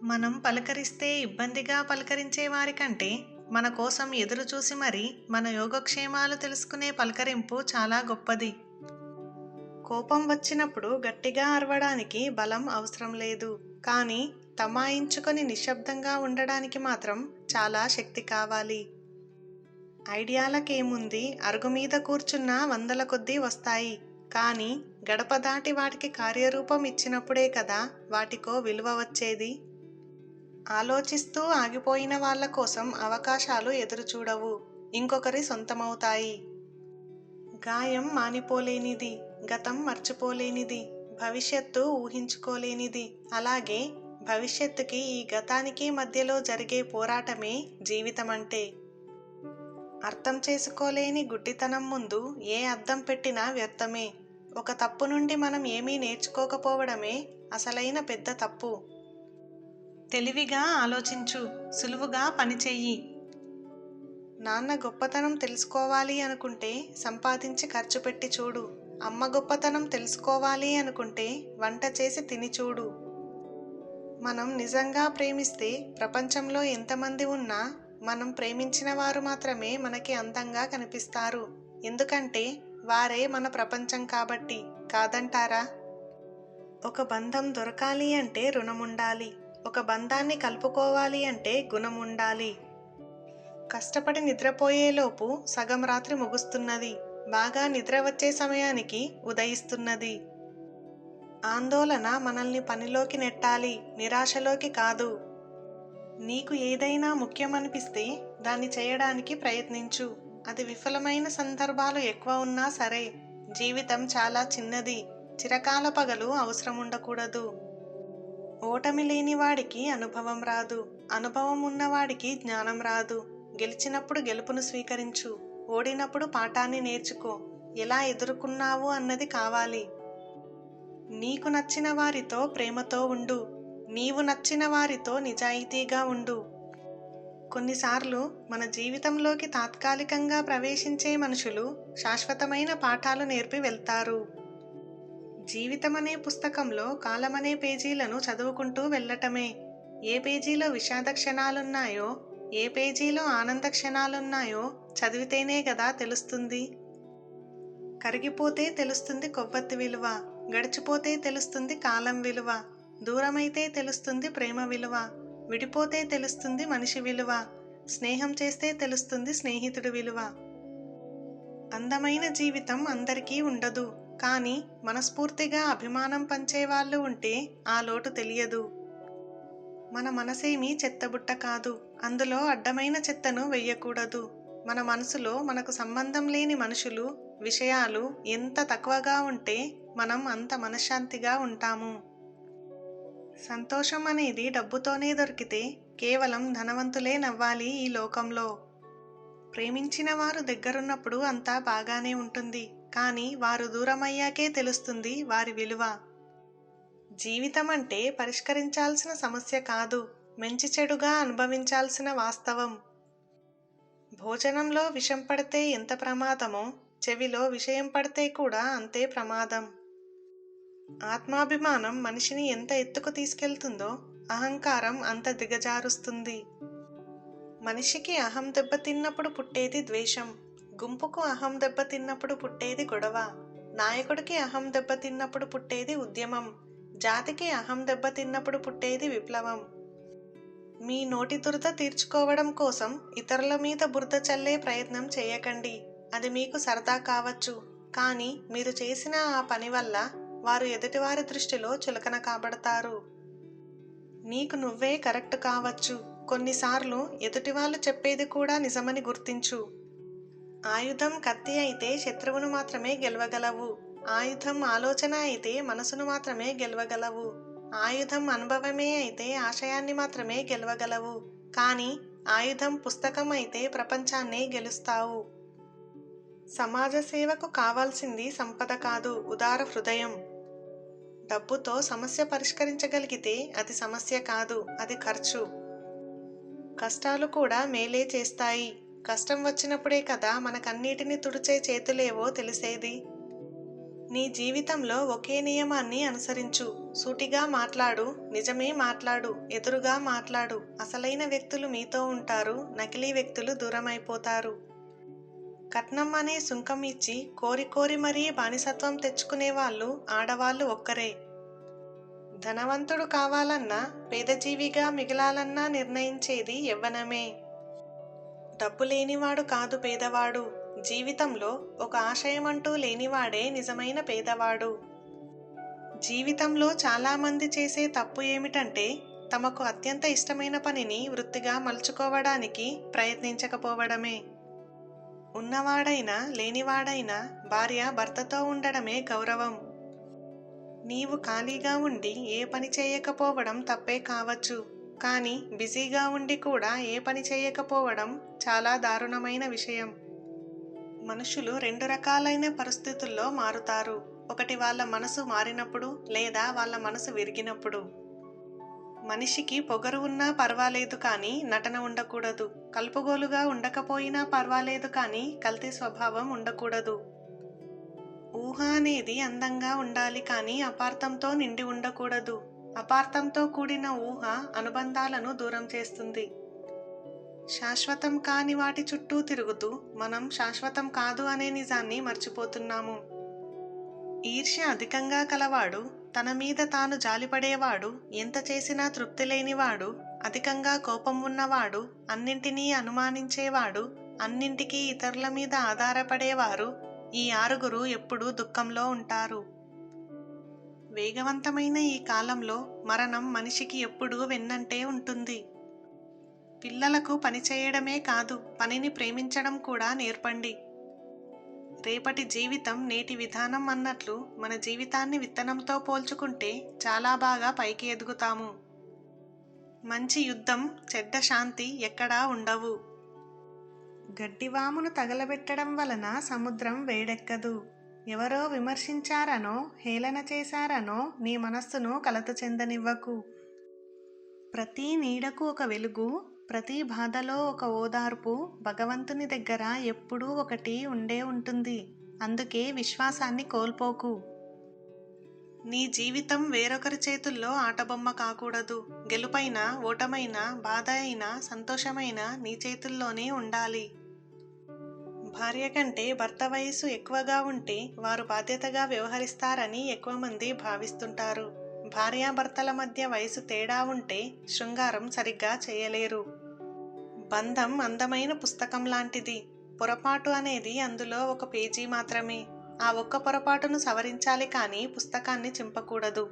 మనం పలకరిస్తే ఇబ్బందిగా పలకరించే వారికంటే, మన కోసం ఎదురు చూసి మరీ మన యోగక్షేమాలు తెలుసుకునే పలకరింపు చాలా గొప్పది. కోపం వచ్చినప్పుడు గట్టిగా అరవడానికి బలం అవసరం లేదు. కానీ తమాయించుకొని నిశ్శబ్దంగా ఉండడానికి మాత్రం చాలా శక్తి కావాలి. ఐడియాలకేముంది, అరుగు మీద కూర్చున్న వందల కొద్దీ వస్తాయి. కానీ గడప దాటి వాటికి కార్యరూపం ఇచ్చినప్పుడే కదా వాటికో విలువ వచ్చేది. ఆలోచిస్తూ ఆగిపోయిన వాళ్ళ కోసం అవకాశాలు ఎదురుచూడవు, ఇంకొకరి సొంతమవుతాయి. గాయం మానిపోలేనిది, గతం మర్చిపోలేనిది, భవిష్యత్తు ఊహించుకోలేనిది. అలాగే భవిష్యత్తుకి ఈ గతానికి మధ్యలో జరిగే పోరాటమే జీవితమంటే. అర్థం చేసుకోలేని గుడ్డితనం ముందు ఏ అద్దం పెట్టినా వ్యర్థమే. ఒక తప్పు నుండి మనం ఏమీ నేర్చుకోకపోవడమే అసలైన పెద్ద తప్పు. తెలివిగా ఆలోచించు, సులువుగా పనిచెయ్యి. నాన్న గొప్పతనం తెలుసుకోవాలి అనుకుంటే సంపాదించి ఖర్చు పెట్టి చూడు. అమ్మ గొప్పతనం తెలుసుకోవాలి అనుకుంటే వంట చేసి తిని చూడు. మనం నిజంగా ప్రేమిస్తే ప్రపంచంలో ఎంతమంది ఉన్నా మనం ప్రేమించిన వారు మాత్రమే మనకి అందంగా కనిపిస్తారు. ఎందుకంటే వారే మన ప్రపంచం కాబట్టి. కాదంటారా? ఒక బంధం దొరకాలి అంటే రుణముండాలి. ఒక బంధాన్ని కలుపుకోవాలి అంటే గుణం ఉండాలి. కష్టపడి నిద్రపోయేలోపు సగం రాత్రి ముగుస్తున్నది. బాగా నిద్ర వచ్చే సమయానికి ఉదయిస్తున్నది. ఆందోళన మనల్ని పనిలోకి నెట్టాలి, నిరాశలోకి కాదు. నీకు ఏదైనా ముఖ్యమనిపిస్తే దాన్ని చేయడానికి ప్రయత్నించు. అది విఫలమైన సందర్భాలు ఎక్కువ ఉన్నా సరే. జీవితం చాలా చిన్నది. చిరకాల పగలు అవసరం ఉండకూడదు. ఓటమి లేని వాడికి అనుభవం రాదు. అనుభవం ఉన్నవాడికి జ్ఞానం రాదు. గెలిచినప్పుడు గెలుపును స్వీకరించు. ఓడినప్పుడు పాఠాన్ని నేర్చుకో. ఎలా ఎదుర్కొన్నావు అన్నది కావాలి. నీకు నచ్చిన వారితో ప్రేమతో ఉండు. నీవు నచ్చిన వారితో నిజాయితీగా ఉండు. కొన్నిసార్లు మన జీవితంలోకి తాత్కాలికంగా ప్రవేశించే మనుషులు శాశ్వతమైన పాఠాలు నేర్పి వెళ్తారు. జీవితమనే పుస్తకంలో కాలమనే పేజీలను చదువుకుంటూ వెళ్ళటమే. ఏ పేజీలో విషాద క్షణాలున్నాయో, ఏ పేజీలో ఆనంద క్షణాలున్నాయో చదివితేనే గదా తెలుస్తుంది. కరిగిపోతే తెలుస్తుంది కొవ్వొత్తి విలువ. గడిచిపోతే తెలుస్తుంది కాలం విలువ. దూరమైతే తెలుస్తుంది ప్రేమ విలువ. విడిపోతే తెలుస్తుంది మనిషి విలువ. స్నేహం చేస్తే తెలుస్తుంది స్నేహితుడి విలువ. అందమైన జీవితం అందరికీ ఉండదు. కానీ మనస్ఫూర్తిగా అభిమానం పంచేవాళ్ళు ఉంటే ఆ లోటు తెలియదు. మన మనసేమీ చెత్తబుట్ట కాదు. అందులో అడ్డమైన చెత్తను వెయ్యకూడదు. మన మనసులో మనకు సంబంధం లేని మనుషులు, విషయాలు ఎంత తక్కువగా ఉంటే మనం అంత మనశ్శాంతిగా ఉంటాము. సంతోషం అనేది డబ్బుతోనే దొరికితే కేవలం ధనవంతులే నవ్వాలి ఈ లోకంలో. ప్రేమించిన వారు దగ్గరున్నప్పుడు అంతా బాగానే ఉంటుంది. కానీ వారు దూరమయ్యాకే తెలుస్తుంది వారి విలువ. జీవితం అంటే పరిష్కరించాల్సిన సమస్య కాదు, మంచి చెడుగా అనుభవించాల్సిన వాస్తవం. భోజనంలో విషం పడితే ఎంత ప్రమాదమో, చెవిలో విషయం పడితే కూడా అంతే ప్రమాదం. ఆత్మాభిమానం మనిషిని ఎంత ఎత్తుకు తీసుకెళ్తుందో అహంకారం అంత దిగజారుస్తుంది. మనిషికి అహం దెబ్బతిన్నప్పుడు పుట్టేది ద్వేషం. గుంపుకు అహం దెబ్బతిన్నప్పుడు పుట్టేది గొడవ. నాయకుడికి అహం దెబ్బతిన్నప్పుడు పుట్టేది ఉద్యమం. జాతికి అహం దెబ్బతిన్నప్పుడు పుట్టేది విప్లవం. మీ నోటి దురద తీర్చుకోవడం కోసం ఇతరుల మీద బురద చల్లే ప్రయత్నం చేయకండి. అది మీకు సరదా కావచ్చు. కానీ మీరు చేసిన ఆ పని వల్ల వారు ఎదుటివారి దృష్టిలో చులకన కాబడతారు. నీకు నువ్వే కరెక్ట్ కావచ్చు. కొన్నిసార్లు ఎదుటివాళ్ళు చెప్పేది కూడా నిజమని గుర్తించు. ఆయుధం కత్తి అయితే శత్రువును మాత్రమే గెలవగలవు. ఆయుధం ఆలోచన అయితే మనసును మాత్రమే గెలవగలవు. ఆయుధం అనుభవమే అయితే ఆశయాన్ని మాత్రమే గెలవగలవు. కానీ ఆయుధం పుస్తకం అయితే ప్రపంచాన్నే గెలుస్తావు. సమాజ సేవకు కావాల్సింది సంపద కాదు, ఉదార హృదయం. డబ్బుతో సమస్య పరిష్కరించగలిగితే అది సమస్య కాదు, అది ఖర్చు. కష్టాలు కూడా మేలే చేస్తాయి. కష్టం వచ్చినప్పుడే కదా మనకన్నిటినీ తుడిచే చేతులేవో తెలిసేది. నీ జీవితంలో ఒకే నియమాన్ని అనుసరించు. సూటిగా మాట్లాడు, నిజమే మాట్లాడు, ఎదురుగా మాట్లాడు. అసలైన వ్యక్తులు మీతో ఉంటారు, నకిలీ వ్యక్తులు దూరమైపోతారు. కట్నం అనే సుంకం ఇచ్చి కోరి కోరి మరీ బానిసత్వం తెచ్చుకునే వాళ్ళు ఆడవాళ్ళు ఒక్కరే. ధనవంతుడు కావాలన్నా, పేదజీవిగా మిగలాలన్నా నిర్ణయించేది యవ్వనమే. డబ్బు లేనివాడు కాదు పేదవాడు. జీవితంలో ఒక ఆశయమంటూ లేనివాడే నిజమైన పేదవాడు. జీవితంలో చాలామంది చేసే తప్పు ఏమిటంటే, తమకు అత్యంత ఇష్టమైన పనిని వృత్తిగా మలుచుకోవడానికి ప్రయత్నించకపోవడమే. ఉన్నవాడైనా లేనివాడైనా భార్య భర్తతో ఉండడమే గౌరవం. నీవు ఖాళీగా ఉండి ఏ పని చేయకపోవడం తప్పే కావచ్చు, కానీ బిజీగా ఉండి కూడా ఏ పని చేయకపోవడం చాలా దారుణమైన విషయం. మనుషులు రెండు రకాలైన పరిస్థితుల్లో మారుతారు. ఒకటి వాళ్ళ మనసు మారినప్పుడు, లేదా వాళ్ళ మనసు విరిగినప్పుడు. మనిషికి పొగరు ఉన్నా పర్వాలేదు కానీ నటన ఉండకూడదు. కలుపుగోలుగా ఉండకపోయినా పర్వాలేదు కానీ కల్తీ స్వభావం ఉండకూడదు. ఊహ అనేది అందంగా ఉండాలి కానీ అపార్థంతో నిండి ఉండకూడదు. అపార్థంతో కూడిన ఊహ అనుబంధాలను దూరం చేస్తుంది. శాశ్వతం కాని వాటి చుట్టూ తిరుగుతూ మనం శాశ్వతం కాదు అనే నిజాన్ని మర్చిపోతున్నాము. ఈర్ష్య అధికంగా కలవాడు, తన మీద తాను జాలిపడేవాడు, ఎంత చేసినా తృప్తి లేనివాడు, అధికంగా కోపం ఉన్నవాడు, అన్నింటినీ అనుమానించేవాడు, అన్నింటికీ ఇతరుల మీద ఆధారపడేవారు, ఈ ఆరుగురు ఎప్పుడూ దుఃఖంలో ఉంటారు. వేగవంతమైన ఈ కాలంలో మరణం మనిషికి ఎప్పుడూ వెన్నంటే ఉంటుంది. పిల్లలకు పని చేయడమే కాదు, పనిని ప్రేమించడం కూడా నేర్పండి. రేపటి జీవితం నేటి విధానం అన్నట్లు మన జీవితాన్ని విత్తనంతో పోల్చుకుంటే చాలా బాగా పైకి ఎదుగుతాము. మంచి యుద్ధం, చెడ్డ శాంతి ఎక్కడా ఉండవు. గడ్డివామును తగలబెట్టడం వలన సముద్రం వేడెక్కదు. ఎవరో విమర్శించారనో, హేళన చేశారనో నీ మనస్సును కలత చెందనివ్వకు. ప్రతి నీడకు ఒక వెలుగు, ప్రతి బాధలో ఒక ఓదార్పు భగవంతుని దగ్గర ఎప్పుడూ ఒకటి ఉండే ఉంటుంది. అందుకే విశ్వాసాన్ని కోల్పోకు. నీ జీవితం వేరొకరి చేతుల్లో ఆటబొమ్మ కాకూడదు. గెలుపైనా, ఓటమైనా, బాధ అయినా, సంతోషమైనా నీ చేతుల్లోనే ఉండాలి. భార్య కంటే భర్త వయసు ఎక్కువగా ఉంటే వారు బాధ్యతగా వ్యవహరిస్తారని ఎక్కువ మంది భావిస్తుంటారు. భార్యాభర్తల మధ్య వయసు తేడా ఉంటే శృంగారం సరిగ్గా చేయలేరు. బంధం అందమైన పుస్తకం లాంటిది. పొరపాటు అనేది అందులో ఒక పేజీ మాత్రమే. ఆ ఒక్క పొరపాటును సవరించాలి కానీ పుస్తకాన్ని చింపకూడదు.